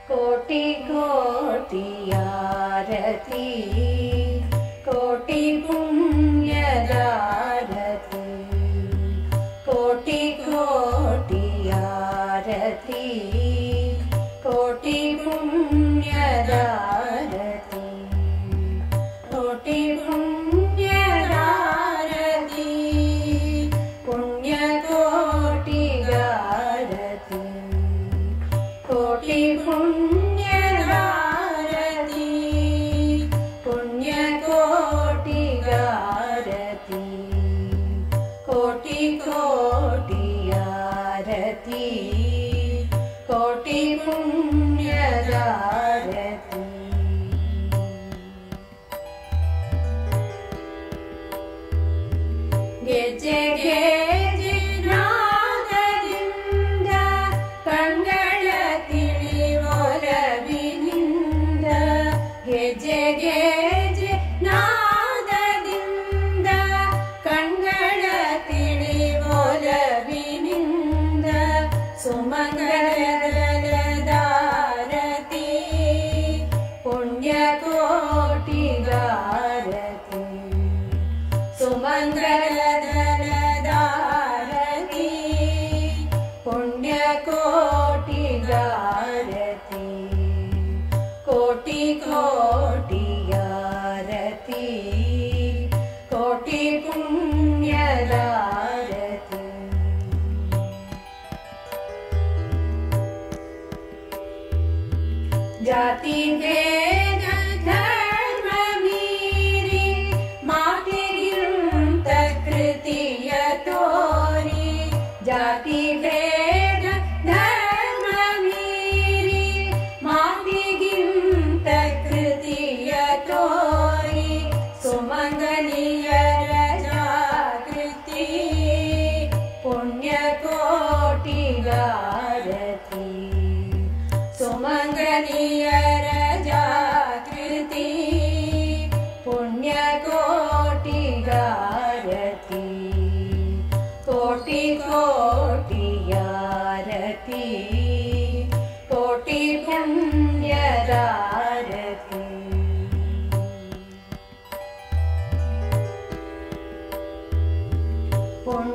कोटि कोटि आरती कोटि पुण्यदारती कोटि कोटि आरती कोटि पुण्यदारती कोटि पुण्यदारती पुण्यकोटि आरती कोटि पुण्यदारती पुण्यकोटि आरती कोटि कोटि आरती कोटि पुण्यदारती ಗೆಜ್ಜೆ ಗೆಜ್ಜೆ ನಾದದಿಂದ ಕಂಗಳ ತಿಳಿವೊಲವಿನಿಂದ ಗೆಜ್ಜೆ ಗೆಜ್ಜೆ ನಾದದಿಂದ ಕಂಗಳ ತಿಳಿವೊಲವಿನಿಂದ ಸುಮಂಗಲದಾರತಿ ಪುಣ್ಯಕೋಟಿಗಾರತಿ ಸುಮಂಗಲದಾರತಿ ಪುಣ್ಯಕೋಟಿಗಾರತಿ ಕೋಟಿ ಕೋಟಿ ಆರತಿ ಕೋಟಿ ಪುಣ್ಯದಾರತಿ ಜಾತಿ ಭೇದ ಧರ್ಮ ಮೀರಿ ಮಾತಿಗಿಂತ ಕೃತಿಯ ತೋರಿ ಜಾತಿ ಭೇದ ಧರ್ಮ ಮೀರಿ ಮಾತಿಗಿಂತ ಕೃತಿಯ ತೋರಿ ಸುಮಂಗಲಿಯರ ಜಾಗೃತಿ ಪುಣ್ಯಕೋಟಿಗಾರತಿ ಸುಮಂಗಲಿಯರ ಜಾಗೃತಿ ಪುಣ್ಯಕೋಟಿಗಾರತಿ ಕೋಟಿ ಕೋಟಿ ಆರತಿ ಕೋಟಿ ಪುಣ್ಯದಾರತಿ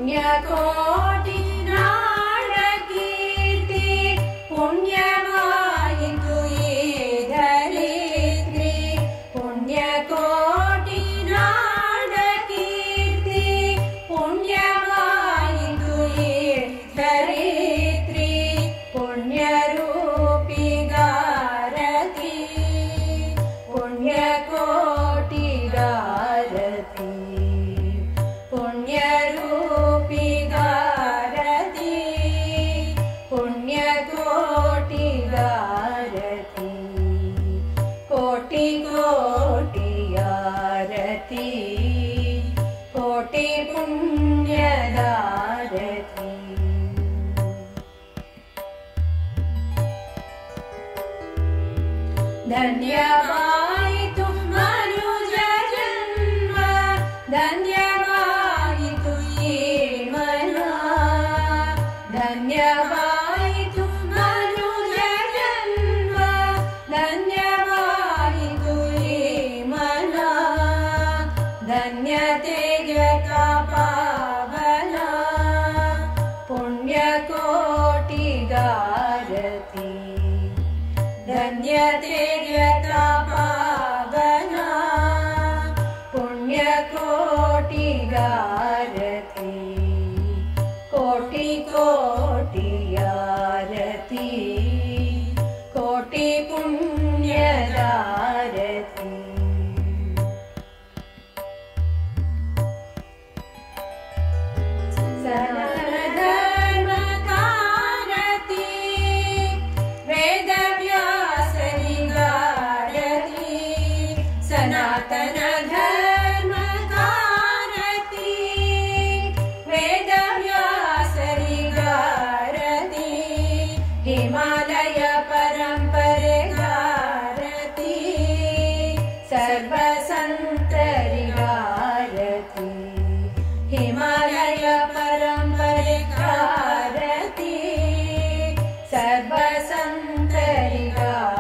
ಪುಣ್ಯಕೋಟಿ ನಾಡ ಕೀರ್ತಿ ಪುಣ್ಯವಾಯಿತು ಈ ಧರಿತ್ರಿ ಪುಣ್ಯಕೋಟಿ ನಾಡ ಕೀರ್ತಿ ಪುಣ್ಯವಾಯಿತು ಈ ಧರಿತ್ರಿ ಪುಣ್ಯರೂಪಿಗಾರತಿ ಪುಣ್ಯಕೋಟಿಗಾರತಿ ಪುಣ್ಯರೂಪಿಗಾರತಿ ಪುಣ್ಯಕೋಟಿಗಾರತಿ ಕೋಟಿ ಕೋಟಿ ಆರತಿ ಕೋಟಿ ಪುಣ್ಯದಾರತಿ ಧನ್ಯವಾಯಿತು ಮನುಜ ಜನ್ಮ ಧನ್ಯವಾಯಿತು ಈ ಮನ ಧನ್ಯವಾಯಿತು ಮನುಜ ಜನ್ಮ ಧನ್ಯವಾಯಿತು ಈ ಮನ ಧನ್ಯತೆಗೆ ಪಾವನ ಪುಣ್ಯಕೋಟಿಗಾರತಿ ಧನ್ಯತೆಗೆ ಪಾವನ ಪುಣ್ಯಕೋಟಿಗಾರತಿ ಕೋಟಿ ಕೋಟಿ ಆರತಿ ಕೋಟಿ ಪುಣ್ಯದಾರತಿ ಧರ್ಮಕಾರತಿ ವೇದವ್ಯಾಸರಿಗಾರತಿ ಸನಾತನ ಧರ್ಮಕಾರತಿ ವೇದವ್ಯಾಸರಿಗಾರತಿ ಹಿಮಾಲಯ ಪರಂಪರೆಗಾರತಿ ಸರ್ವಸಂತರಿಗಾರತಿ ಹಿಮಾಲಯ ಪರಂಪರೆಗಾರತಿ ಸರ್ವಸಂತರಿಗಾರತಿ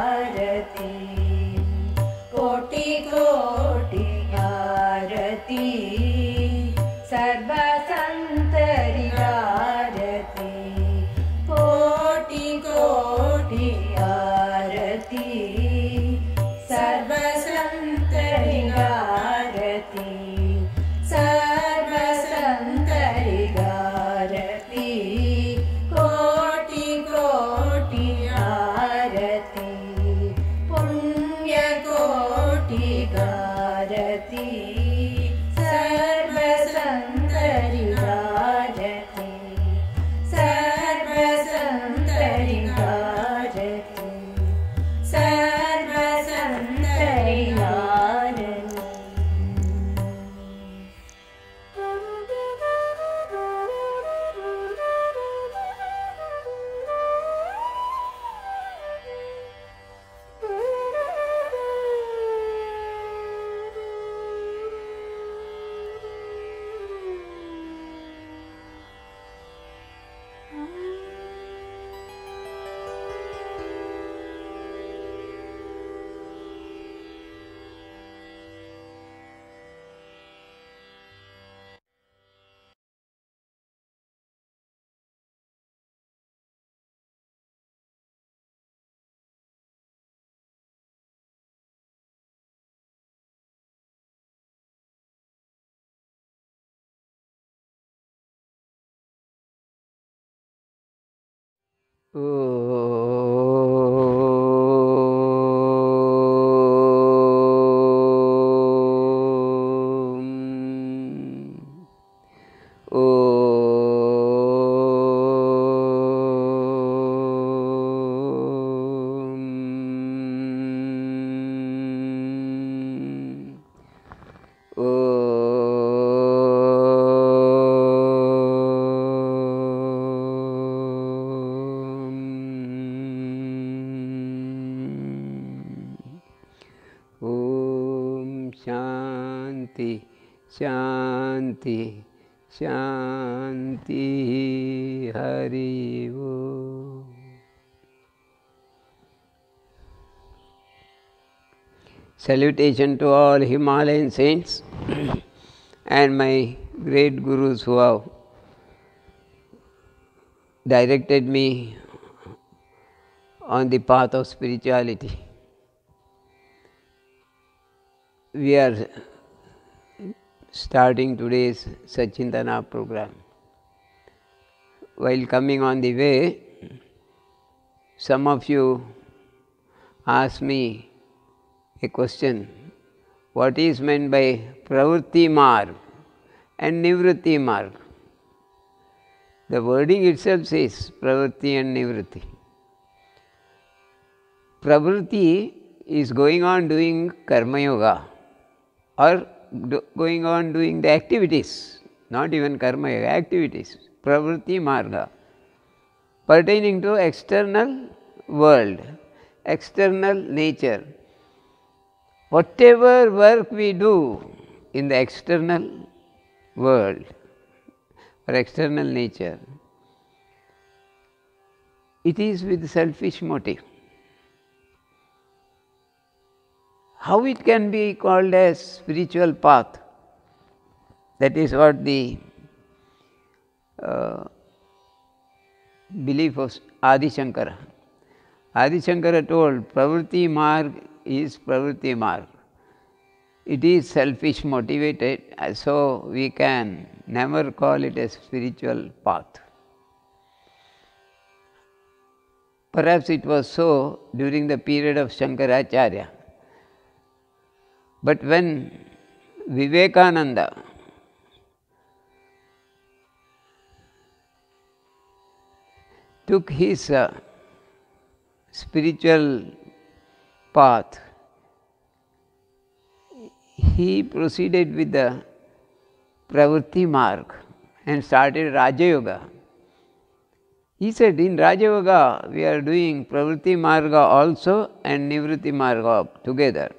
शांति शांति हरि ओम। Salutation to all Himalayan saints and my great gurus who have directed me on the path of spirituality. We are starting today's Sachintana program. While coming on the way, some of you asked me a question, what is meant by Pravritti Marg and Nivritti Marg? The wording itself says Pravritti and Nivritti. Pravritti is going on doing Karma Yoga or going on doing the activities, not even Karma Yoga, activities, Pravritti Marga, pertaining to external world, external nature. Whatever work we do in the external world or external nature, it is with selfish motive. How it can be called as spiritual path? That is what the belief of Adi Shankara. Adi Shankara told, Pravritti Marg is Pravritti Marg. It is selfish motivated, so we can never call it a spiritual path. Perhaps it was so during the period of Shankaracharya. But when Vivekananda took his spiritual path, he proceeded with the Pravritti Marg and started Raja Yoga. He said, in Raja Yoga we are doing Pravritti Marga also and Nivritti Marga together.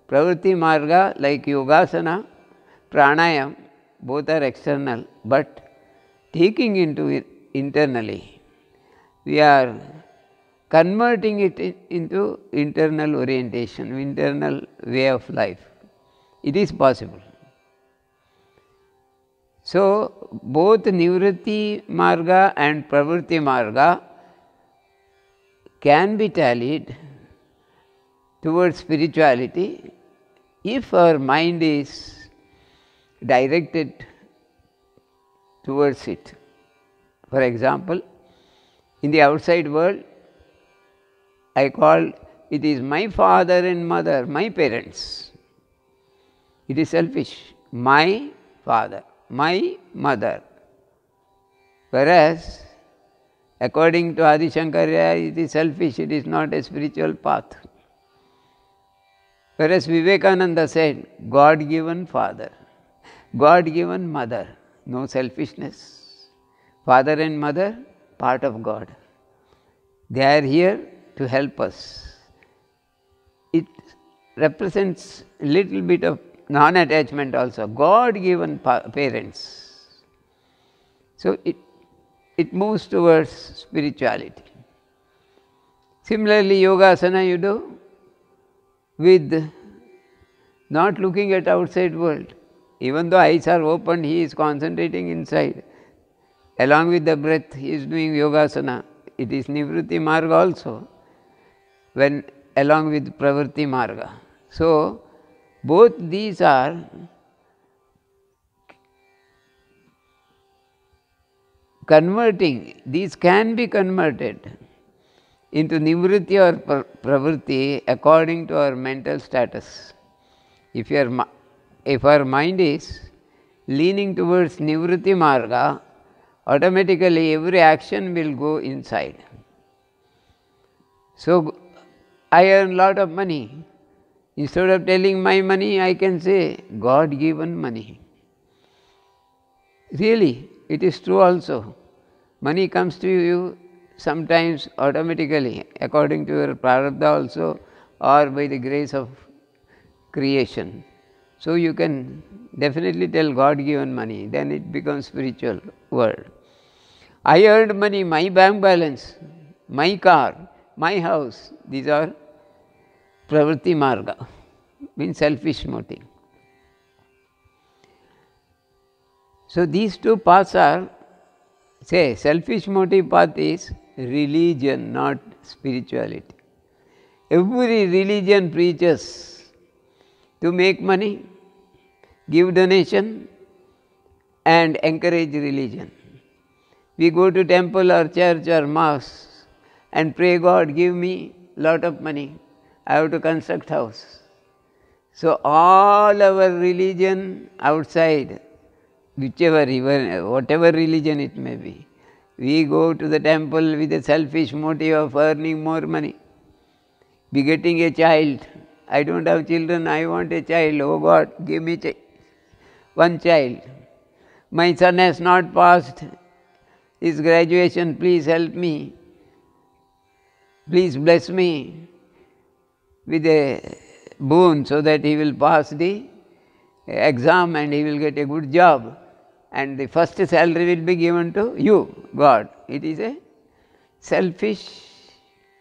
Pravritti Marga like Yogasana, Pranayam, both are external, but taking into it internally, we are converting it into internal orientation, internal way of life. It is possible. So, both Nivritti Marga and Pravritti Marga can be tallied towards spirituality if our mind is directed towards it. For example, in the outside world, I call it is my father and mother, my parents. It is selfish. My father, my mother. Whereas, according to Adi Shankara, it is selfish, it is not a spiritual path. Whereas Vivekananda said, God-given father, God-given mother, no selfishness. Father and mother, part of God. They are here to help us. It represents a little bit of non-attachment also, God-given parents. So, it moves towards spirituality. Similarly, Yogasana you do with not looking at outside world. Even though eyes are open, he is concentrating inside. Along with the breath, he is doing Yogasana. It is Nivritti Marga also, when along with Pravritti Marga. So, both these are converting, these can be converted into nivritti or pravritti according to our mental status. If our mind is leaning towards nivritti marga, automatically every action will go inside. So, I earn lot of money. Instead of telling my money, I can say God given money. Really, it is true also. Money comes to you sometimes automatically according to your prarabdha also, or by the grace of creation. So you can definitely tell God given money, then it becomes spiritual world. I earned money, my bank balance, my car, my house, these are pravritti marga, means selfish motive. So these two paths are, say, selfish motive path is religion, not spirituality. Every religion preaches to make money, give donation and encourage religion. We go to temple or church or mosque and pray, God give me lot of money, I have to construct house. So all our religion outside, whichever, even whatever religion it may be, we go to the temple with a selfish motive of earning more money, begetting a child. I don't have children, I want a child. Oh God, give me one child. My son has not passed his graduation, please help me. Please bless me with a boon so that he will pass the exam and he will get a good job. And the first salary will be given to you, God. It is a selfish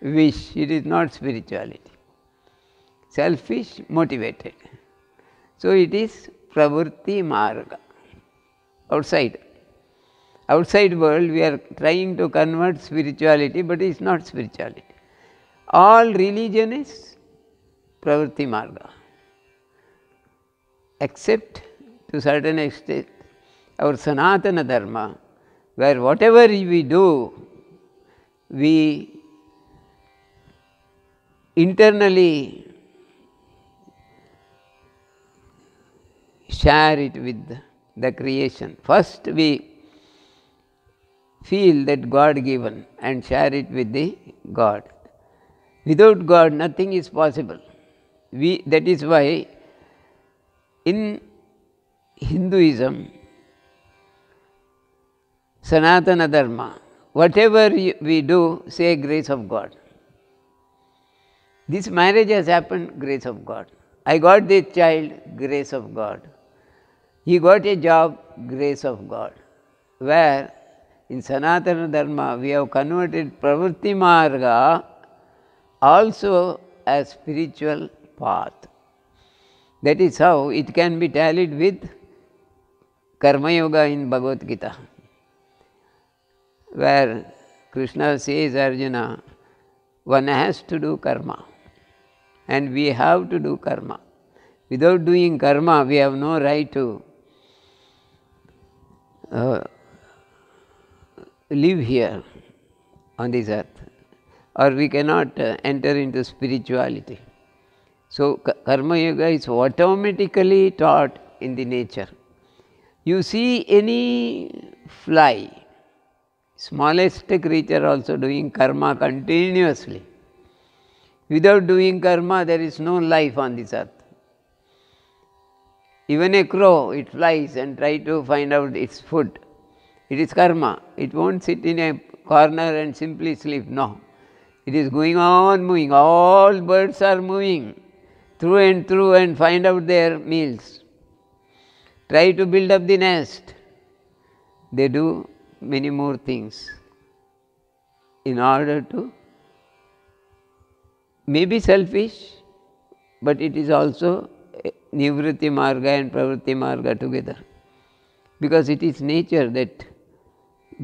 wish, it is not spirituality. Selfish motivated. So it is pravritti marga. Outside. Outside world we are trying to convert spirituality, but it is not spirituality. All religion is pravritti marga. Except to certain extent our Sanatana Dharma, where whatever we do, we internally share it with the creation. First we feel that God given and share it with the God. Without God nothing is possible. That is why in Hinduism, Sanatana Dharma, whatever we do, say grace of God. This marriage has happened, grace of God. I got this child, grace of God. He got a job, grace of God. Where in Sanatana Dharma we have converted pravritti marga also as spiritual path. That is how it can be tallied with Karma Yoga in Bhagavad Gita, where Krishna says, Arjuna, one has to do karma and we have to do karma. Without doing karma, we have no right to live here on this earth, or we cannot enter into spirituality. So Karma Yoga is automatically taught in the nature. You see any fly, smallest creature also doing karma continuously. Without doing karma, there is no life on this earth. Even a crow, it flies and tries to find out its food. It is karma. It won't sit in a corner and simply sleep. No. It is going on moving. All birds are moving through and find out their meals. Try to build up the nest. They do many more things in order to, maybe selfish, but it is also nivritti marga and pravritti marga together. Because it is nature that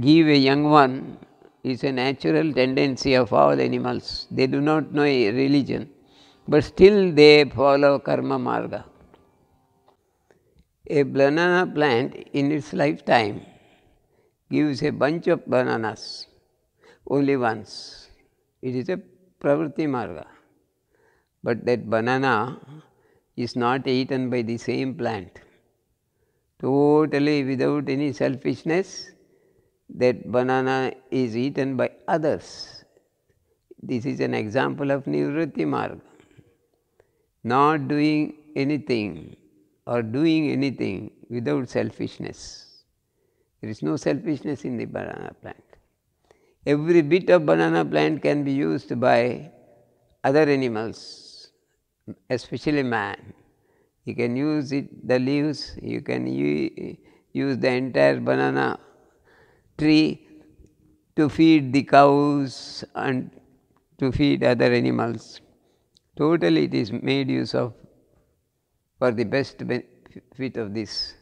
give a young one is a natural tendency of all animals. They do not know a religion, but still they follow karma marga. A banana plant in its lifetime gives a bunch of bananas only once. It is a pravritti marga. But that banana is not eaten by the same plant. Totally without any selfishness, that banana is eaten by others. This is an example of nivritti marga. Not doing anything or doing anything without selfishness. There is no selfishness in the banana plant. Every bit of banana plant can be used by other animals, especially man. You can use it, the leaves, you can use the entire banana tree to feed the cows and to feed other animals. Totally it is made use of for the best benefit of this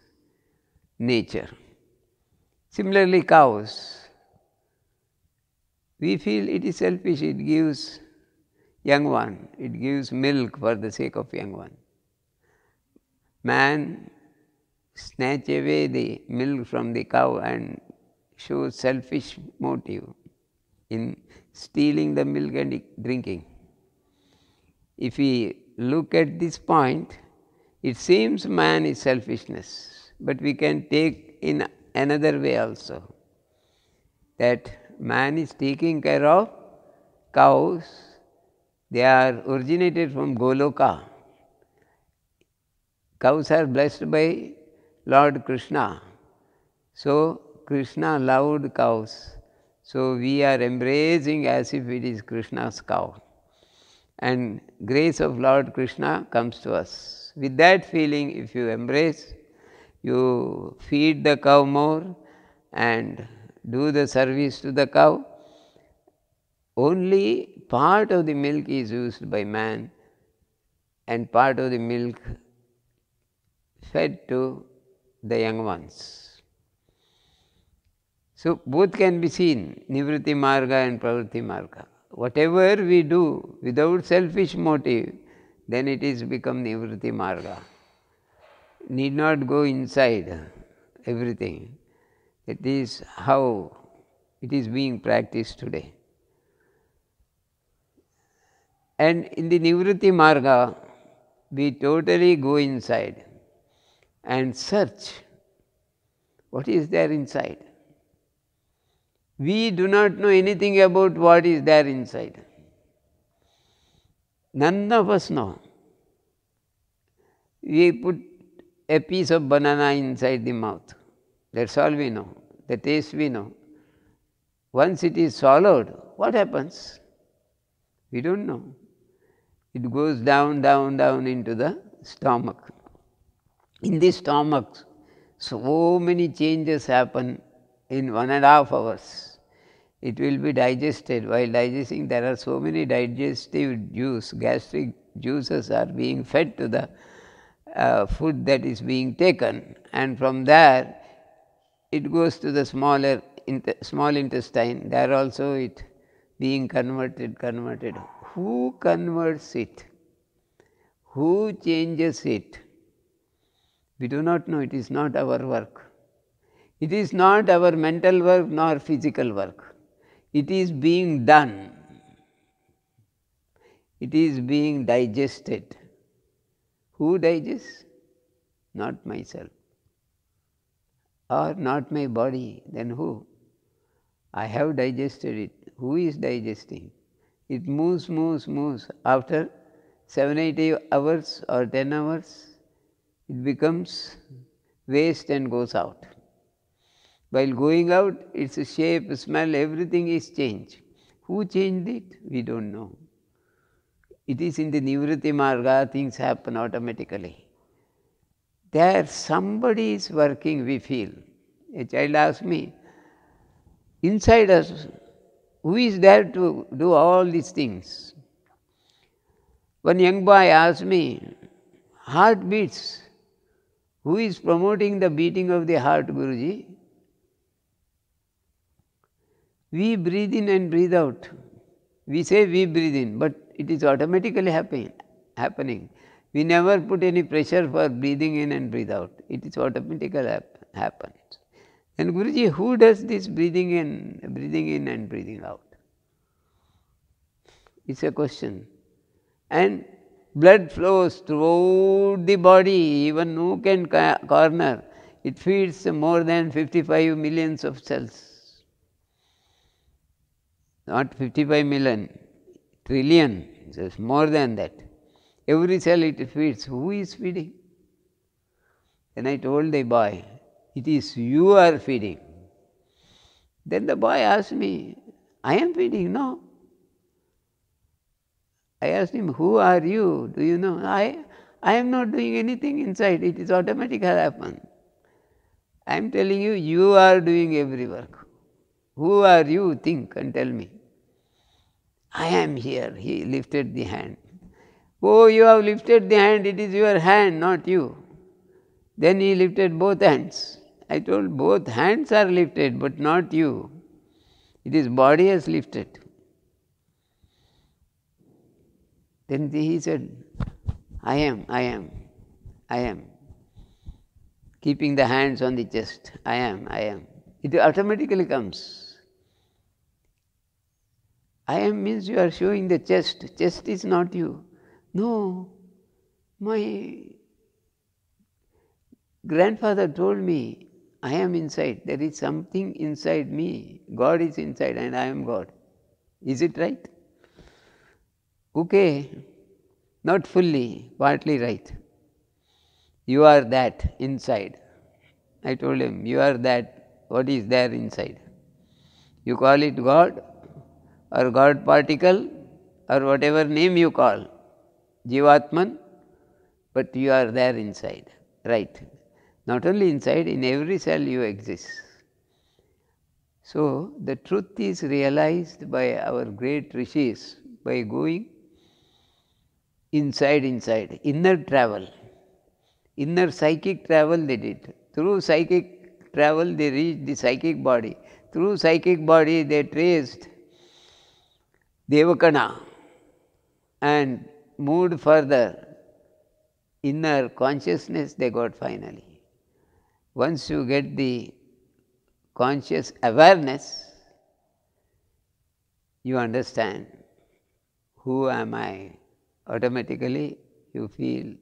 nature. Similarly, cows, we feel it is selfish, it gives young one, it gives milk for the sake of young one. Man snatch away the milk from the cow and shows selfish motive in stealing the milk and drinking. If we look at this point, it seems man is selfishness, but we can take in another way also, that man is taking care of cows. They are originated from Goloka. Cows are blessed by Lord Krishna. So Krishna loved cows. So we are embracing as if it is Krishna's cow. And grace of Lord Krishna comes to us. With that feeling, if you embrace, you feed the cow more and do the service to the cow, only part of the milk is used by man and part of the milk fed to the young ones. So both can be seen, nivritti marga and pravritti marga. Whatever we do without selfish motive, then it is become nivritti marga. Need not go inside everything. It is how it is being practiced today. And in the nivritti marga, we totally go inside and search what is there inside. We do not know anything about what is there inside. None of us know. We put a piece of banana inside the mouth. That's all we know. The taste we know. Once it is swallowed, what happens? We don't know. It goes down, down, down into the stomach. In the stomach, so many changes happen in 1.5 hours. It will be digested. While digesting, there are so many digestive juice, gastric juices are being fed to the food that is being taken, and from there it goes to the small intestine. There also it being converted. Who converts it? Who changes it? We do not know. It is not our work. It is not our mental work nor physical work. It is being done. It is being digested. Who digests? Not myself. Or not my body. Then who? I have digested it. Who is digesting? It moves. After 7-8 hours or 10 hours, it becomes waste and goes out. While going out, its shape, smell, everything is changed. Who changed it? We don't know. It is in the nivritti marga, things happen automatically. There somebody is working, we feel. A child asks me, inside us, who is there to do all these things? One young boy asked me, heart beats. Who is promoting the beating of the heart, Guruji? We breathe in and breathe out. We say we breathe in, but it is automatically happening. We never put any pressure for breathing in and breathe out. It is automatically happens. And Guruji, who does this breathing in and breathing out? It's a question. And blood flows throughout the body, even nook and corner. It feeds more than 55 millions of cells. Not 55 million, trillion, it's more than that. Every cell it feeds. Who is feeding? Then I told the boy, it is you are feeding. Then the boy asked me, I am feeding? No. I asked him, who are you? Do you know? I am not doing anything inside. It is automatically happen. I am telling you, you are doing every work. Who are you? Think and tell me. I am here. He lifted the hand. Oh, you have lifted the hand. It is your hand, not you. Then he lifted both hands. I told, both hands are lifted, but not you. It is body has lifted. Then he said, I am. Keeping the hands on the chest. I am. It automatically comes. I am means you are showing the chest. Chest is not you. No, my grandfather told me, I am inside. There is something inside me. God is inside and I am God. Is it right? Okay, not fully, partly right. You are that inside. I told him, you are that. What is there inside? You call it God or God particle or whatever name you call, Jivatman, but you are there inside, right? Not only inside, in every cell you exist. So, the truth is realized by our great rishis by going inside, inner travel, inner psychic travel they did. Through psychic travel they reached the psychic body. Through psychic body they traced Devakana and moved further. Inner consciousness they got finally. Once you get the conscious awareness, you understand, who am I? Automatically you feel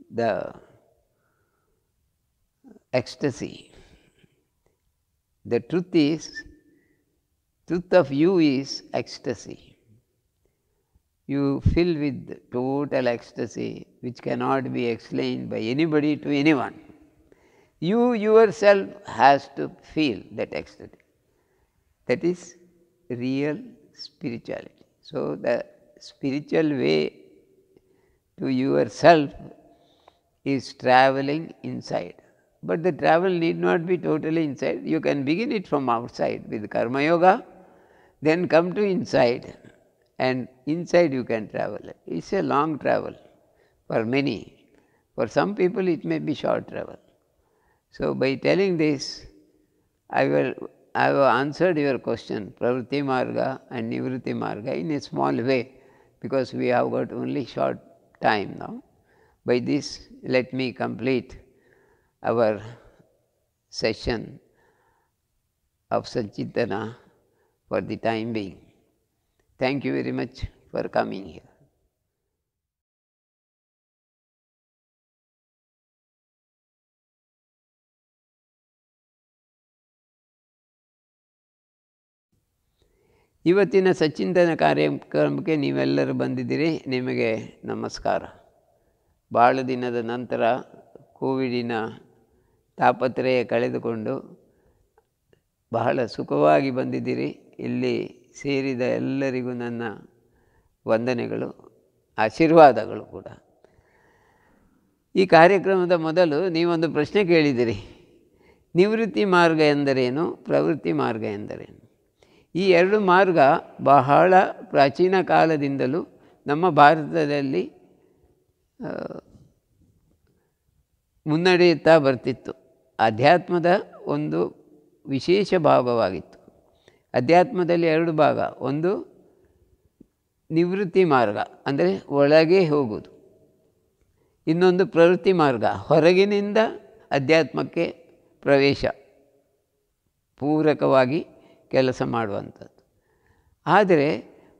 the ecstasy. The truth of you is ecstasy. You fill with total ecstasy which cannot be explained by anybody to anyone. You yourself has to feel that ecstasy. That is real spirituality. So, the spiritual way to yourself is traveling inside. But the travel need not be totally inside. You can begin it from outside with Karma Yoga, then come to inside, and inside you can travel. It's a long travel for many. For some people it may be short travel. So, by telling this, I have answered your question, Pravritti Marga and Nivritti Marga, in a small way, because we have got only short time now. By this, let me complete our session of Sanchintana for the time being. Thank you very much for coming here. ಇವತ್ತಿನ ಸಚ್ಚಿಂತನ ಕಾರ್ಯಕ್ರಮಕ್ಕೆ ನೀವೆಲ್ಲರೂ ಬಂದಿದ್ದೀರಿ. ನಿಮಗೆ ನಮಸ್ಕಾರ. ಭಾಳ ದಿನದ ನಂತರ ಕೋವಿಡಿನ ತಾಪತ್ರಯ ಕಳೆದುಕೊಂಡು ಬಹಳ ಸುಖವಾಗಿ ಬಂದಿದ್ದೀರಿ. ಇಲ್ಲಿ ಸೇರಿದ ಎಲ್ಲರಿಗೂ ನನ್ನ ವಂದನೆಗಳು, ಆಶೀರ್ವಾದಗಳು ಕೂಡ. ಈ ಕಾರ್ಯಕ್ರಮದ ಮೊದಲು ನೀವೊಂದು ಪ್ರಶ್ನೆ ಕೇಳಿದಿರಿ, ನಿವೃತ್ತಿ ಮಾರ್ಗ ಎಂದರೇನು, ಪ್ರವೃತ್ತಿ ಮಾರ್ಗ ಎಂದರೇನು? ಈ ಎರಡು ಮಾರ್ಗ ಬಹಳ ಪ್ರಾಚೀನ ಕಾಲದಿಂದಲೂ ನಮ್ಮ ಭಾರತದಲ್ಲಿ ಮುನ್ನಡೆಯುತ್ತಾ ಬರ್ತಿತ್ತು. ಅಧ್ಯಾತ್ಮದ ಒಂದು ವಿಶೇಷ ಭಾಗವಾಗಿತ್ತು. ಅಧ್ಯಾತ್ಮದಲ್ಲಿ ಎರಡು ಭಾಗ, ಒಂದು ನಿವೃತ್ತಿ ಮಾರ್ಗ ಅಂದರೆ ಒಳಗೆ ಹೋಗುವುದು, ಇನ್ನೊಂದು ಪ್ರವೃತ್ತಿ ಮಾರ್ಗ ಹೊರಗಿನಿಂದ ಅಧ್ಯಾತ್ಮಕ್ಕೆ ಪ್ರವೇಶ, ಪೂರಕವಾಗಿ ಕೆಲಸ ಮಾಡುವಂಥದ್ದು. ಆದರೆ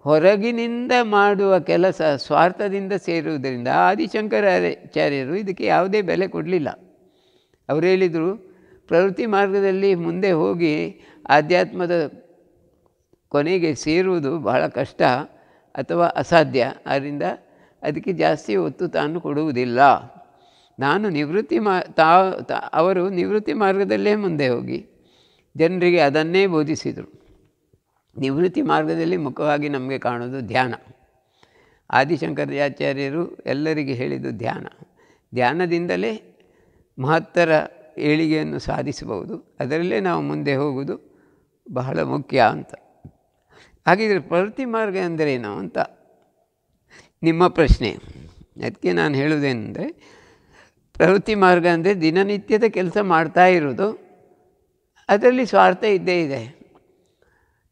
ಹೊರಗಿನಿಂದ ಮಾಡುವ ಕೆಲಸ ಸ್ವಾರ್ಥದಿಂದ ಸೇರುವುದರಿಂದ ಆದಿಶಂಕರಾಚಾರ್ಯರು ಇದಕ್ಕೆ ಯಾವುದೇ ಬೆಲೆ ಕೊಡಲಿಲ್ಲ. ಅವರು ಹೇಳಿದರು, ಪ್ರವೃತ್ತಿ ಮಾರ್ಗದಲ್ಲಿ ಮುಂದೆ ಹೋಗಿ ಆಧ್ಯಾತ್ಮದ ಕೊನೆಗೆ ಸೇರುವುದು ಬಹಳ ಕಷ್ಟ ಅಥವಾ ಅಸಾಧ್ಯ. ಆದ್ದರಿಂದ ಅದಕ್ಕೆ ಜಾಸ್ತಿ ಒತ್ತು ತಾನು ಕೊಡುವುದಿಲ್ಲ. ನಾನು ಅವರು ನಿವೃತ್ತಿ ಮಾರ್ಗದಲ್ಲೇ ಮುಂದೆ ಹೋಗಿ ಜನರಿಗೆ ಅದನ್ನೇ ಬೋಧಿಸಿದರು. ನಿವೃತ್ತಿ ಮಾರ್ಗದಲ್ಲಿ ಮುಖವಾಗಿ ನಮಗೆ ಕಾಣೋದು ಧ್ಯಾನ. ಆದಿಶಂಕರಾಚಾರ್ಯರು ಎಲ್ಲರಿಗೆ ಹೇಳಿದ್ದು ಧ್ಯಾನದಿಂದಲೇ ಮಹತ್ತರ ಏಳಿಗೆಯನ್ನು ಸಾಧಿಸಬಹುದು. ಅದರಲ್ಲೇ ನಾವು ಮುಂದೆ ಹೋಗುವುದು ಬಹಳ ಮುಖ್ಯ ಅಂತ. ಹಾಗಿದ್ರೆ ಪ್ರವೃತ್ತಿ ಮಾರ್ಗ ಅಂದರೇನು ಅಂತ ನಿಮ್ಮ ಪ್ರಶ್ನೆ. ಅದಕ್ಕೆ ನಾನು ಹೇಳುವುದೇನೆಂದರೆ, ಪ್ರವೃತ್ತಿ ಮಾರ್ಗ ಅಂದರೆ ದಿನನಿತ್ಯದ ಕೆಲಸ ಮಾಡ್ತಾ ಇರೋದು, ಅದರಲ್ಲಿ ಸ್ವಾರ್ಥ ಇದ್ದೇ ಇದೆ.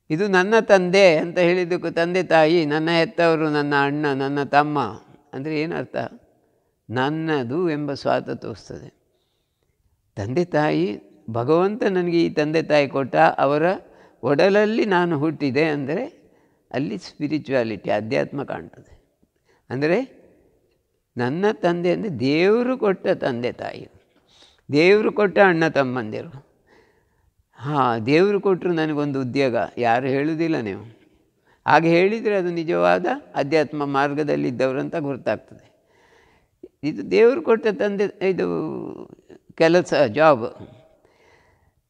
ಇದು ನನ್ನ ತಂದೆ ಅಂತ ಹೇಳಿದ್ದಕ್ಕೂ ತಂದೆ ತಾಯಿ, ನನ್ನ ಹೆತ್ತವರು, ನನ್ನ ಅಣ್ಣ, ನನ್ನ ತಮ್ಮ ಅಂದರೆ ಏನರ್ಥ? ನನ್ನದು ಎಂಬ ಸ್ವಾರ್ಥ ತೋರಿಸ್ತದೆ. ತಂದೆ ತಾಯಿ, ಭಗವಂತ ನನಗೆ ಈ ತಂದೆ ತಾಯಿ ಕೊಟ್ಟ, ಅವರ ಒಡಲಲ್ಲಿ ನಾನು ಹುಟ್ಟಿದೆ ಅಂದರೆ ಅಲ್ಲಿ ಸ್ಪಿರಿಚುವಾಲಿಟಿ, ಅಧ್ಯಾತ್ಮ ಕಾಣ್ತದೆ. ಅಂದರೆ ನನ್ನ ತಂದೆ ಅಂದರೆ ದೇವರು ಕೊಟ್ಟ ತಂದೆ ತಾಯಿ, ದೇವರು ಕೊಟ್ಟ ಅಣ್ಣ ತಮ್ಮಂದಿರು. ದೇವರು ಕೊಟ್ಟರು ನನಗೊಂದು ಉದ್ಯೋಗ, ಯಾರು ಹೇಳುವುದಿಲ್ಲ ನೀವು. ಹಾಗೆ ಹೇಳಿದರೆ ಅದು ನಿಜವಾದ ಅಧ್ಯಾತ್ಮ ಮಾರ್ಗದಲ್ಲಿದ್ದವರು ಅಂತ ಗೊತ್ತಾಗ್ತದೆ. ಇದು ದೇವರು ಕೊಟ್ಟ ತಂದೆ, ಇದು ಕೆಲಸ, ಜಾಬ್,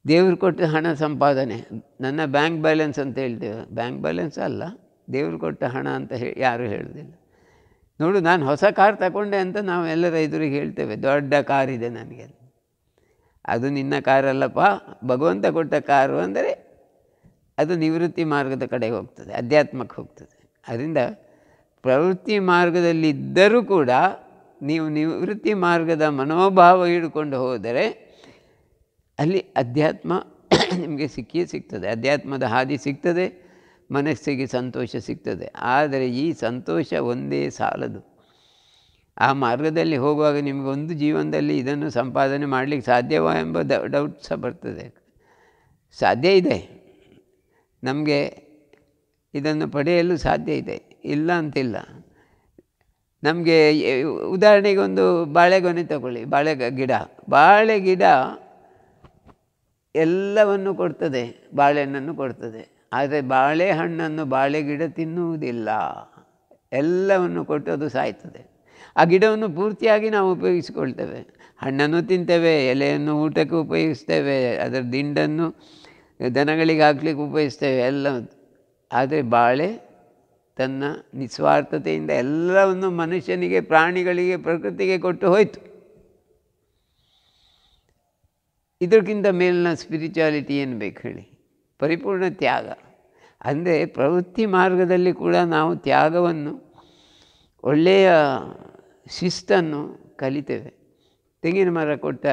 ದೇವರು ಕೊಟ್ಟ ಹಣ ಸಂಪಾದನೆ. ನನ್ನ ಬ್ಯಾಂಕ್ ಬ್ಯಾಲೆನ್ಸ್ ಅಂತ ಹೇಳ್ತೇವೆ, ಬ್ಯಾಂಕ್ ಬ್ಯಾಲೆನ್ಸ್ ಅಲ್ಲ, ದೇವರು ಕೊಟ್ಟ ಹಣ ಅಂತ ಯಾರೂ ಹೇಳೋದಿಲ್ಲ. ನೋಡು, ನಾನು ಹೊಸ ಕಾರ್ ತಗೊಂಡೆ ಅಂತ ನಾವು ಎಲ್ಲರ ಎದುರಿಗೆ ಹೇಳ್ತೇವೆ, ದೊಡ್ಡ ಕಾರಿದೆ ನನಗೆ. ಅದು ನಿನ್ನ ಕಾರಲ್ಲಪ್ಪ, ಭಗವಂತ ಕೊಟ್ಟ ಕಾರು ಅಂದರೆ ಅದು ನಿವೃತ್ತಿ ಮಾರ್ಗದ ಕಡೆಗೆ ಹೋಗ್ತದೆ, ಅಧ್ಯಾತ್ಮಕ್ಕೆ ಹೋಗ್ತದೆ. ಅದರಿಂದ ಪ್ರವೃತ್ತಿ ಮಾರ್ಗದಲ್ಲಿದ್ದರೂ ಕೂಡ ನೀವು ನಿವೃತ್ತಿ ಮಾರ್ಗದ ಮನೋಭಾವ ಹಿಡ್ಕೊಂಡು ಹೋದರೆ ಅಲ್ಲಿ ಅಧ್ಯಾತ್ಮ ನಿಮಗೆ ಸಿಕ್ಕಿಯೇ ಸಿಗ್ತದೆ, ಅಧ್ಯಾತ್ಮದ ಹಾದಿ ಸಿಗ್ತದೆ, ಮನಸ್ಸಿಗೆ ಸಂತೋಷ ಸಿಗ್ತದೆ. ಆದರೆ ಈ ಸಂತೋಷ ಒಂದೇ ಸಾಲದು. ಆ ಮಾರ್ಗದಲ್ಲಿ ಹೋಗುವಾಗ ನಿಮಗೊಂದು ಜೀವನದಲ್ಲಿ ಇದನ್ನು ಸಂಪಾದನೆ ಮಾಡಲಿಕ್ಕೆ ಸಾಧ್ಯವಾ ಎಂಬ ಡೌಟ್ ಸಹ ಬರ್ತದೆ. ಸಾಧ್ಯ ಇದೆ, ನಮಗೆ ಇದನ್ನು ಪಡೆಯಲು ಸಾಧ್ಯ ಇದೆ, ಇಲ್ಲ ಅಂತಿಲ್ಲ. ನಮಗೆ ಉದಾಹರಣೆಗೆ ಒಂದು ಬಾಳೆಗೊನೆ ತಗೊಳ್ಳಿ, ಬಾಳೆ ಗಿಡ ಎಲ್ಲವನ್ನು ಕೊಡ್ತದೆ, ಬಾಳೆಹಣ್ಣನ್ನು ಕೊಡ್ತದೆ. ಆದರೆ ಬಾಳೆಹಣ್ಣನ್ನು ಬಾಳೆ ಗಿಡ ತಿನ್ನುವುದಿಲ್ಲ, ಎಲ್ಲವನ್ನು ಕೊಟ್ಟು ಅದು ಸಾಯ್ತದೆ. ಆ ಗಿಡವನ್ನು ಪೂರ್ತಿಯಾಗಿ ನಾವು ಉಪಯೋಗಿಸಿಕೊಳ್ತೇವೆ, ಹಣ್ಣನ್ನು ತಿಂತೇವೆ, ಎಲೆಯನ್ನು ಊಟಕ್ಕೆ ಉಪಯೋಗಿಸ್ತೇವೆ, ಅದರ ದಿಂಡನ್ನು ದನಗಳಿಗೆ ಹಾಕ್ಲಿಕ್ಕೆ ಉಪಯೋಗಿಸ್ತೇವೆ ಎಲ್ಲ. ಆದರೆ ಬಾಳೆ ತನ್ನ ನಿಸ್ವಾರ್ಥತೆಯಿಂದ ಎಲ್ಲವನ್ನು ಮನುಷ್ಯನಿಗೆ, ಪ್ರಾಣಿಗಳಿಗೆ, ಪ್ರಕೃತಿಗೆ ಕೊಟ್ಟು ಹೋಯಿತು. ಇದಕ್ಕಿಂತ ಮೇಲಿನ ಸ್ಪಿರಿಚುವಾಲಿಟಿ ಏನು ಬೇಕು ಹೇಳಿ? ಪರಿಪೂರ್ಣ ತ್ಯಾಗ. ಅಂದರೆ ಪ್ರವೃತ್ತಿ ಮಾರ್ಗದಲ್ಲಿ ಕೂಡ ನಾವು ತ್ಯಾಗವನ್ನು, ಒಳ್ಳೆಯ ಶಿಸ್ತನ್ನು ಕಲಿತೇವೆ. ತೆಂಗಿನ ಮರ ಕೊಟ್ಟ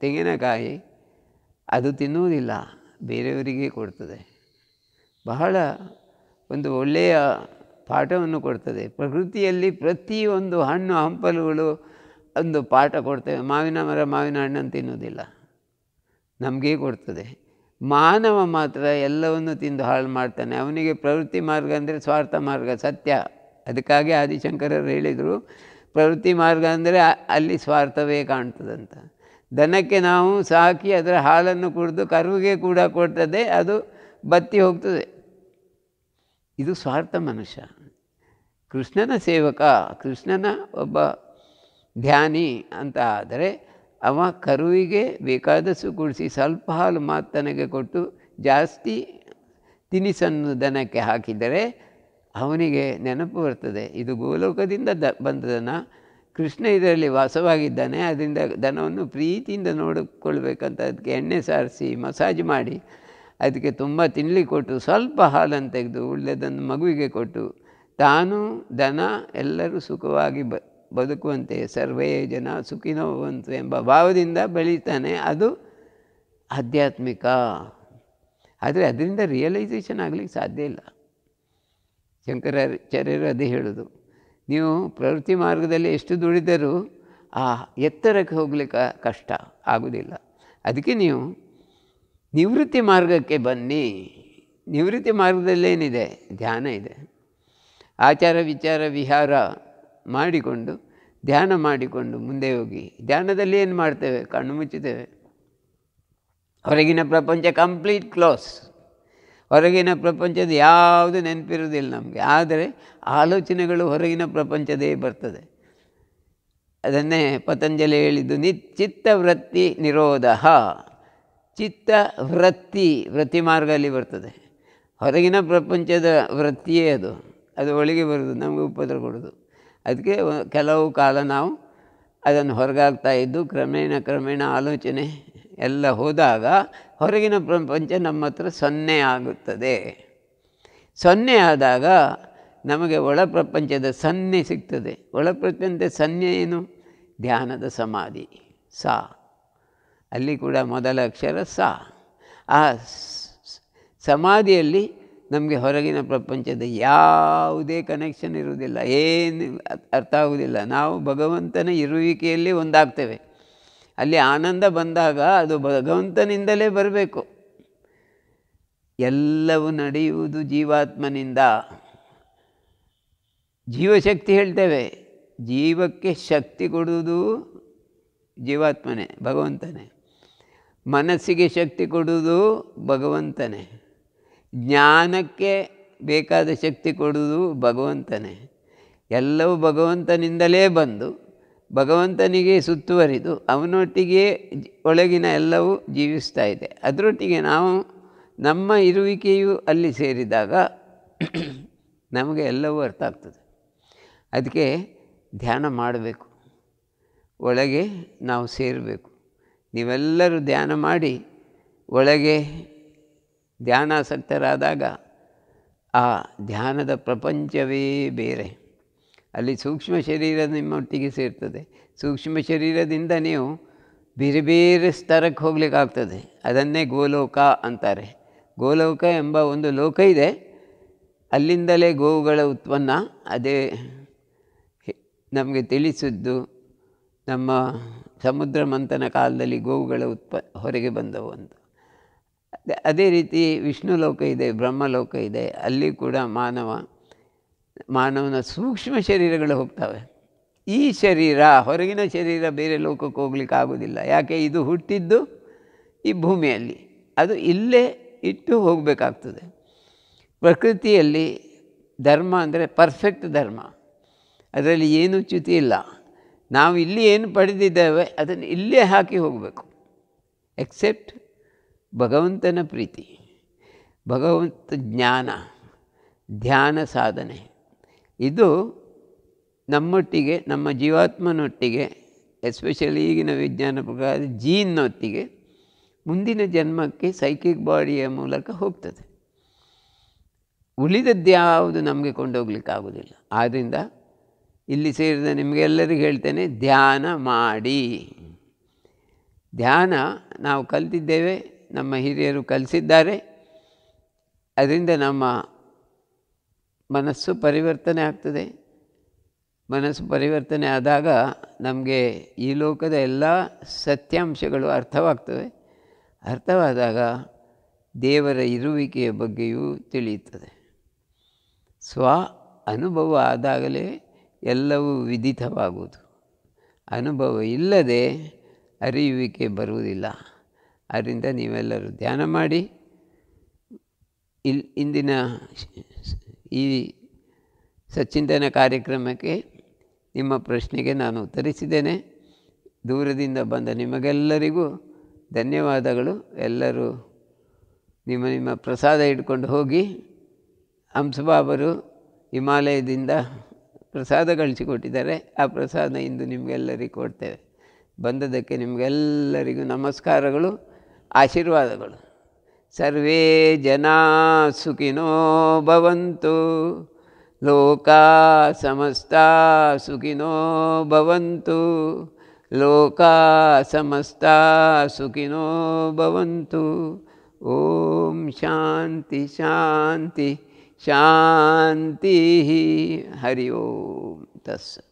ತೆಂಗಿನಕಾಯಿ ಅದು ತಿನ್ನುವುದಿಲ್ಲ, ಬೇರೆಯವರಿಗೆ ಕೊಡ್ತದೆ. ಬಹಳ ಒಂದು ಒಳ್ಳೆಯ ಪಾಠವನ್ನು ಕೊಡ್ತದೆ. ಪ್ರಕೃತಿಯಲ್ಲಿ ಪ್ರತಿಯೊಂದು ಹಣ್ಣು ಹಂಪಲುಗಳು ಒಂದು ಪಾಠ ಕೊಡ್ತೇವೆ. ಮಾವಿನ ಮರ ಮಾವಿನ ಹಣ್ಣನ್ನು ತಿನ್ನುವುದಿಲ್ಲ, ನಮಗೇ ಕೊಡ್ತದೆ. ಮಾನವ ಮಾತ್ರ ಎಲ್ಲವನ್ನು ತಿಂದು ಹಾಳು ಮಾಡ್ತಾನೆ. ಅವನಿಗೆ ಪ್ರವೃತ್ತಿ ಮಾರ್ಗ ಅಂದರೆ ಸ್ವಾರ್ಥ ಮಾರ್ಗ, ಸತ್ಯ. ಅದಕ್ಕಾಗಿ ಆದಿಶಂಕರರು ಹೇಳಿದರು, ಪ್ರವೃತ್ತಿ ಮಾರ್ಗ ಅಂದರೆ ಅಲ್ಲಿ ಸ್ವಾರ್ಥವೇ ಕಾಣ್ತದಂತ. ದನಕ್ಕೆ ನಾವು ಸಾಕಿ ಅದರ ಹಾಲನ್ನು ಕುಡಿದು ಕರುವಿಗೆ ಕೂಡ ಕೊಡ್ತದೆ, ಅದು ಬತ್ತಿ ಹೋಗ್ತದೆ. ಇದು ಸ್ವಾರ್ಥ ಮನುಷ್ಯ. ಕೃಷ್ಣನ ಸೇವಕ, ಕೃಷ್ಣನ ಒಬ್ಬ ಧ್ಯಾನಿ ಅಂತ ಆದರೆ ಅವ ಕರುವಿಗೆ ಬೇಕಾದಷ್ಟು ಕುಡಿಸಿ ಸ್ವಲ್ಪ ಹಾಲು ಮಾತ್ರ ತನಗೆ ಕೊಟ್ಟು ಜಾಸ್ತಿ ತಿನಿಸನ್ನು ದನಕ್ಕೆ ಹಾಕಿದರೆ ಅವನಿಗೆ ನೆನಪು ಬರ್ತದೆ, ಇದು ಗೋಲೋಕದಿಂದ ಬಂದ ದನ, ಕೃಷ್ಣ ಇದರಲ್ಲಿ ವಾಸವಾಗಿದ್ದಾನೆ, ಅದರಿಂದ ದನವನ್ನು ಪ್ರೀತಿಯಿಂದ ನೋಡಿಕೊಳ್ಬೇಕಂತ ಅದಕ್ಕೆ ಎಣ್ಣೆ ಸಾರಿಸಿ ಮಸಾಜ್ ಮಾಡಿ ಅದಕ್ಕೆ ತುಂಬ ತಿನ್ನಲಿಕ್ಕೆ ಕೊಟ್ಟು ಸ್ವಲ್ಪ ಹಾಲನ್ನು ತೆಗೆದು ಉಳಿದದನ್ನು ಮಗುವಿಗೆ ಕೊಟ್ಟು ತಾನು ದನ ಎಲ್ಲರೂ ಸುಖವಾಗಿ ಬದುಕುವಂತೆ, ಸರ್ವೇ ಜನ ಸುಖಿನೋ ಭವಂತು ಎಂಬ ಭಾವದಿಂದ ಬೆಳೀತಾನೆ. ಅದು ಆಧ್ಯಾತ್ಮಿಕ. ಆದರೆ ಅದರಿಂದ ರಿಯಲೈಸೇಷನ್ ಆಗಲಿಕ್ಕೆ ಸಾಧ್ಯ ಇಲ್ಲ. ಶಂಕರಾಚಾರ್ಯರು ಅದೇ ಹೇಳೋದು, ನೀವು ಪ್ರವೃತ್ತಿ ಮಾರ್ಗದಲ್ಲಿ ಎಷ್ಟು ದುಡಿದರೂ ಆ ಎತ್ತರಕ್ಕೆ ಹೋಗಲಿಕ್ಕೆ ಕಷ್ಟ ಆಗೋದಿಲ್ಲ. ಅದಕ್ಕೆ ನೀವು ನಿವೃತ್ತಿ ಮಾರ್ಗಕ್ಕೆ ಬನ್ನಿ. ನಿವೃತ್ತಿ ಮಾರ್ಗದಲ್ಲೇನಿದೆ? ಧ್ಯಾನ ಇದೆ. ಆಚಾರ ವಿಚಾರ ವಿಹಾರ ಮಾಡಿಕೊಂಡು ಧ್ಯಾನ ಮಾಡಿಕೊಂಡು ಮುಂದೆ ಹೋಗಿ. ಧ್ಯಾನದಲ್ಲಿ ಏನು ಮಾಡ್ತೇವೆ? ಕಣ್ಣು ಮುಚ್ಚುತ್ತೇವೆ. ಹೊರಗಿನ ಪ್ರಪಂಚ ಕಂಪ್ಲೀಟ್ ಕ್ಲೋಸ್. ಹೊರಗಿನ ಪ್ರಪಂಚದ ಯಾವುದು ನೆನಪಿರೋದಿಲ್ಲ ನಮಗೆ. ಆದರೆ ಆಲೋಚನೆಗಳು ಹೊರಗಿನ ಪ್ರಪಂಚದೇ ಬರ್ತದೆ. ಅದನ್ನೇ ಪತಂಜಲಿ ಹೇಳಿದ್ದು ಚಿತ್ತವೃತ್ತಿ ನಿರೋಧ. ವೃತ್ತಿ ಮಾರ್ಗ ಅಲ್ಲಿ ಬರ್ತದೆ. ಹೊರಗಿನ ಪ್ರಪಂಚದ ವೃತ್ತಿಯೇ ಅದು ಒಳಗೆ ಬರೋದು, ನಮಗೆ ಉಪದ್ರ ಕೊಡೋದು. ಅದಕ್ಕೆ ಕೆಲವು ಕಾಲ ನಾವು ಅದನ್ನು ಹೊರಗಾಗ್ತಾ ಇದ್ದು ಕ್ರಮೇಣ ಆಲೋಚನೆ ಎಲ್ಲ ಹೋದಾಗ ಹೊರಗಿನ ಪ್ರಪಂಚ ನಮ್ಮ ಹತ್ರ ಸೊನ್ನೆ ಆಗುತ್ತದೆ. ಸೊನ್ನೆ ಆದಾಗ ನಮಗೆ ಒಳ ಪ್ರಪಂಚದ ಸನ್ನೆ ಸಿಗ್ತದೆ. ಒಳ ಪ್ರಪಂಚದ ಸನ್ನೆ ಏನು? ಧ್ಯಾನದ ಸಮಾಧಿ ಸಾ. ಅಲ್ಲಿ ಕೂಡ ಮೊದಲ ಅಕ್ಷರ ಸಾ. ಆ ಸಮಾಧಿಯಲ್ಲಿ ನಮಗೆ ಹೊರಗಿನ ಪ್ರಪಂಚದ ಯಾವುದೇ ಕನೆಕ್ಷನ್ ಇರುವುದಿಲ್ಲ, ಏನು ಅರ್ಥ ಆಗುವುದಿಲ್ಲ. ನಾವು ಭಗವಂತನ ಇರುವಿಕೆಯಲ್ಲಿ ಒಂದಾಗ್ತೇವೆ. ಅಲ್ಲಿ ಆನಂದ ಬಂದಾಗ ಅದು ಭಗವಂತನಿಂದಲೇ ಬರಬೇಕು. ಎಲ್ಲವೂ ನಡೆಯುವುದು ಜೀವಾತ್ಮನಿಂದ. ಜೀವಶಕ್ತಿ ಹೇಳ್ತೇವೆ, ಜೀವಕ್ಕೆ ಶಕ್ತಿ ಕೊಡುವುದು ಜೀವಾತ್ಮನೇ, ಭಗವಂತನೇ. ಮನಸ್ಸಿಗೆ ಶಕ್ತಿ ಕೊಡುವುದು ಭಗವಂತನೇ. ಜ್ಞಾನಕ್ಕೆ ಬೇಕಾದ ಶಕ್ತಿ ಕೊಡುವುದು ಭಗವಂತನೇ. ಎಲ್ಲವೂ ಭಗವಂತನಿಂದಲೇ ಬಂದು ಭಗವಂತನಿಗೆ ಸುತ್ತುವರಿದು ಅವನೊಟ್ಟಿಗೆ ಒಳಗಿನ ಎಲ್ಲವೂ ಜೀವಿಸ್ತಾ ಇದೆ. ಅದರೊಟ್ಟಿಗೆ ನಾವು ನಮ್ಮ ಇರುವಿಕೆಯು ಅಲ್ಲಿ ಸೇರಿದಾಗ ನಮಗೆ ಎಲ್ಲವೂ ಅರ್ಥ ಆಗ್ತದೆ. ಅದಕ್ಕೆ ಧ್ಯಾನ ಮಾಡಬೇಕು, ಒಳಗೆ ನಾವು ಸೇರಬೇಕು. ನೀವೆಲ್ಲರೂ ಧ್ಯಾನ ಮಾಡಿ ಒಳಗೆ ಧ್ಯಾನಾಸಕ್ತರಾದಾಗ ಆ ಧ್ಯಾನದ ಪ್ರಪಂಚವೇ ಬೇರೆ. ಅಲ್ಲಿ ಸೂಕ್ಷ್ಮ ಶರೀರ ನಿಮ್ಮೊಟ್ಟಿಗೆ ಸೇರ್ತದೆ. ಸೂಕ್ಷ್ಮ ಶರೀರದಿಂದ ನೀವು ಬೇರೆ ಬೇರೆ ಸ್ತರಕ್ಕೆ ಹೋಗ್ಲಿಕ್ಕಾಗ್ತದೆ. ಅದನ್ನೇ ಗೋಲೋಕ ಅಂತಾರೆ. ಗೋಲೋಕ ಎಂಬ ಒಂದು ಲೋಕ ಇದೆ. ಅಲ್ಲಿಂದಲೇ ಗೋವುಗಳ ಉತ್ಪನ್ನ. ಅದೇ ನಮಗೆ ತಿಳಿಸಿದ್ದು ನಮ್ಮ ಸಮುದ್ರ ಮಂಥನ ಕಾಲದಲ್ಲಿ ಗೋವುಗಳ ಹೊರಗೆ ಬಂದವು ಅಂತ. ಅದೇ ರೀತಿ ವಿಷ್ಣು ಲೋಕ ಇದೆ, ಬ್ರಹ್ಮಲೋಕ ಇದೆ. ಅಲ್ಲಿ ಕೂಡ ಮಾನವನ ಸೂಕ್ಷ್ಮ ಶರೀರಗಳು ಹೋಗ್ತವೆ. ಈ ಶರೀರ, ಹೊರಗಿನ ಶರೀರ ಬೇರೆ ಲೋಕಕ್ಕೆ ಹೋಗ್ಲಿಕ್ಕೆ ಆಗೋದಿಲ್ಲ. ಯಾಕೆ? ಇದು ಹುಟ್ಟಿದ್ದು ಈ ಭೂಮಿಯಲ್ಲಿ, ಅದು ಇಲ್ಲೇ ಇಟ್ಟು ಹೋಗಬೇಕಾಗ್ತದೆ. ಪ್ರಕೃತಿಯಲ್ಲಿ ಧರ್ಮ ಅಂದರೆ ಪರ್ಫೆಕ್ಟ್ ಧರ್ಮ, ಅದರಲ್ಲಿ ಏನೂ ಚ್ಯುತಿ ಇಲ್ಲ. ನಾವು ಇಲ್ಲಿ ಏನು ಪಡೆದಿದ್ದೇವೆ ಅದನ್ನು ಇಲ್ಲೇ ಹಾಕಿ ಹೋಗಬೇಕು. ಎಕ್ಸೆಪ್ಟ್ ಭಗವಂತನ ಪ್ರೀತಿ, ಭಗವಂತ ಜ್ಞಾನ, ಧ್ಯಾನ ಸಾಧನೆ. ಇದು ನಮ್ಮೊಟ್ಟಿಗೆ, ನಮ್ಮ ಜೀವಾತ್ಮನೊಟ್ಟಿಗೆ, ಎಸ್ಪೆಷಲಿ ಈಗಿನ ವಿಜ್ಞಾನ ಪ್ರಕಾರ ಜೀನ್ನೊಟ್ಟಿಗೆ ಮುಂದಿನ ಜನ್ಮಕ್ಕೆ ಸೈಕಿಕ್ ಬಾಡಿಯ ಮೂಲಕ ಹೋಗ್ತದೆ. ಉಳಿದದ್ಯಾವುದು ನಮಗೆ ಕೊಂಡೋಗ್ಲಿಕ್ಕಾಗೋದಿಲ್ಲ. ಆದ್ದರಿಂದ ಇಲ್ಲಿ ಸೇರಿದ ನಿಮಗೆಲ್ಲರಿಗೂ ಹೇಳ್ತೇನೆ, ಧ್ಯಾನ ಮಾಡಿ. ಧ್ಯಾನ ನಾವು ಕಲಿತಿದ್ದೇವೆ, ನಮ್ಮ ಹಿರಿಯರು ಕಲಿಸಿದ್ದಾರೆ. ಅದರಿಂದ ನಮ್ಮ ಮನಸ್ಸು ಪರಿವರ್ತನೆ ಆಗ್ತದೆ. ಮನಸ್ಸು ಪರಿವರ್ತನೆ ಆದಾಗ ನಮಗೆ ಈ ಲೋಕದ ಎಲ್ಲ ಸತ್ಯಾಂಶಗಳು ಅರ್ಥವಾಗ್ತವೆ. ಅರ್ಥವಾದಾಗ ದೇವರ ಇರುವಿಕೆಯ ಬಗ್ಗೆಯೂ ತಿಳಿಯುತ್ತದೆ. ಸ್ವ ಅನುಭವ ಆದಾಗಲೇ ಎಲ್ಲವೂ ವಿದಿತವಾಗುವುದು. ಅನುಭವ ಇಲ್ಲದೆ ಅರಿಯುವಿಕೆ ಬರುವುದಿಲ್ಲ. ಆದ್ದರಿಂದ ನೀವೆಲ್ಲರೂ ಧ್ಯಾನ ಮಾಡಿ. ಇಂದಿನ ಈ ಸಚ್ಚಿಂತನ ಕಾರ್ಯಕ್ರಮಕ್ಕೆ ನಿಮ್ಮ ಪ್ರಶ್ನೆಗೆ ನಾನು ಉತ್ತರಿಸಿದ್ದೇನೆ. ದೂರದಿಂದ ಬಂದ ನಿಮಗೆಲ್ಲರಿಗೂ ಧನ್ಯವಾದಗಳು. ಎಲ್ಲರೂ ನಿಮ್ಮ ಪ್ರಸಾದ ಹಿಡ್ಕೊಂಡು ಹೋಗಿ. ಹಂಸಬಾಬರು ಹಿಮಾಲಯದಿಂದ ಪ್ರಸಾದ ಕಳಿಸಿಕೊಟ್ಟಿದ್ದಾರೆ. ಆ ಪ್ರಸಾದ ಇಂದು ನಿಮಗೆಲ್ಲರಿಗೂ ಕೊಡ್ತೇವೆ. ಬಂದದಕ್ಕೆ ನಿಮಗೆಲ್ಲರಿಗೂ ನಮಸ್ಕಾರಗಳು, ಆಶೀರ್ವಾದಗಳು. ಸರ್ವೇ ಜನಾ ಸುಖಿನೋ ಭವಂತು, ಲೋಕಾ ಸಮಸ್ತಾ ಸುಖಿನೋ ಭವಂತು, ಲೋಕಾ ಸಮಸ್ತಾ ಸುಖಿನೋ ಭವಂತು. ಓಂ ಶಾಂತಿ ಶಾಂತಿ ಶಾಂತಿ. ಹರಿ ಓಂ ತತ್ಸತ್.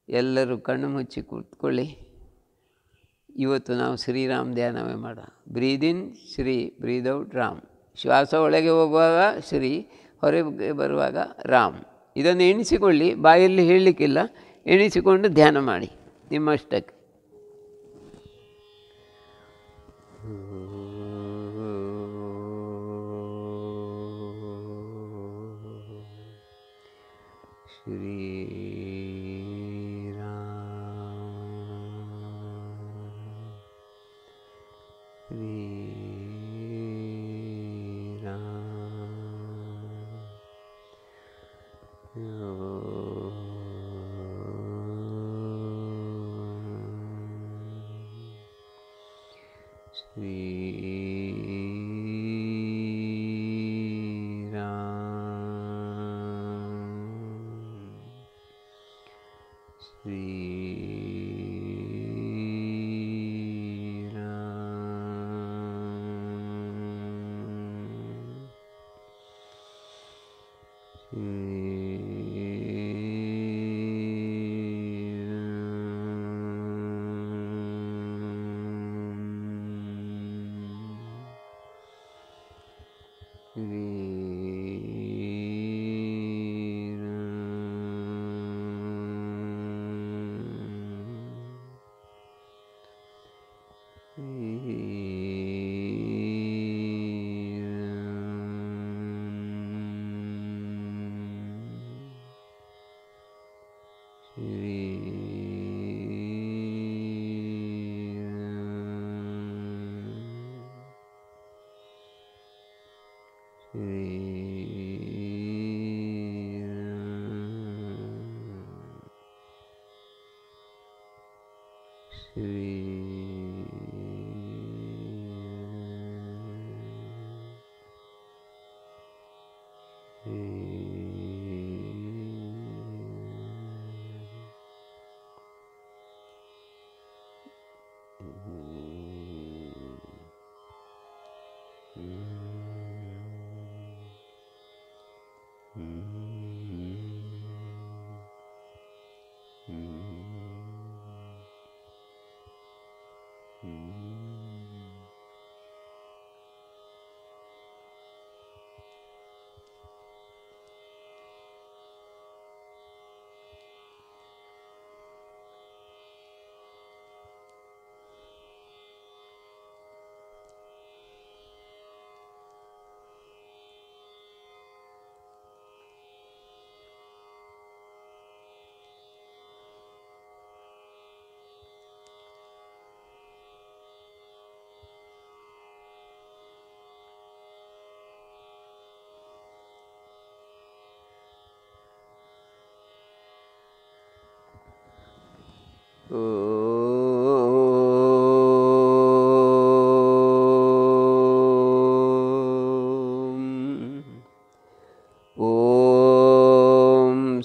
ಎಲ್ಲರೂ ಕಣ್ಣು ಮುಚ್ಚಿ ಕೂತ್ಕೊಳ್ಳಿ. ಇವತ್ತು ನಾವು ಶ್ರೀರಾಮ್ ಧ್ಯಾನವೇ ಮಾಡೋಣ. ಬ್ರೀದ್ ಇನ್ ಶ್ರೀ, ಬ್ರೀದ್ ಔಟ್ ರಾಮ್. ಶ್ವಾಸ ಒಳಗೆ ಹೋಗುವಾಗ ಶ್ರೀ, ಹೊರಗೆ ಬರುವಾಗ ರಾಮ್. ಇದನ್ನು ಎಣಿಸಿಕೊಳ್ಳಿ, ಬಾಯಲ್ಲಿ ಹೇಳಲಿಕ್ಕಿಲ್ಲ, ಎಣಿಸಿಕೊಂಡು ಧ್ಯಾನ ಮಾಡಿ ನಿಮ್ಮಷ್ಟಕ್ಕೆ. ಶ್ರೀ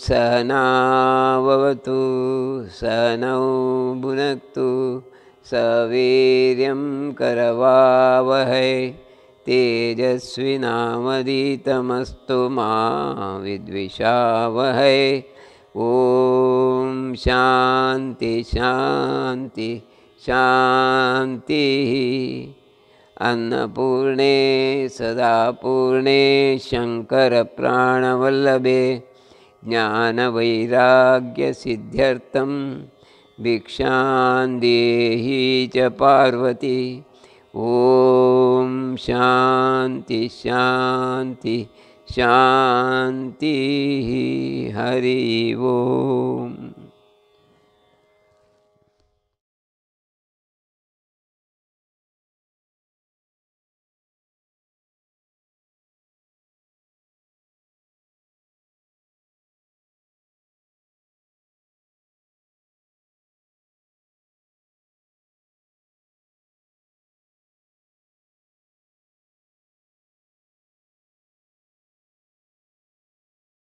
सहनावतु सहनौ भुनक्तु सवीर्यं करवावहै तेजस्विनामधीतमस्तु मा विद्विषावहै। ओम शांति शांति शांति। अन्नपूर्णे सदापूर्णे शंकर प्राणवल्लभे ज्ञानवैराग्यसिद्ध्यर्थं भिक्षां देहि च पार्वती। ओम शांति शांति शांति। हरि ओम।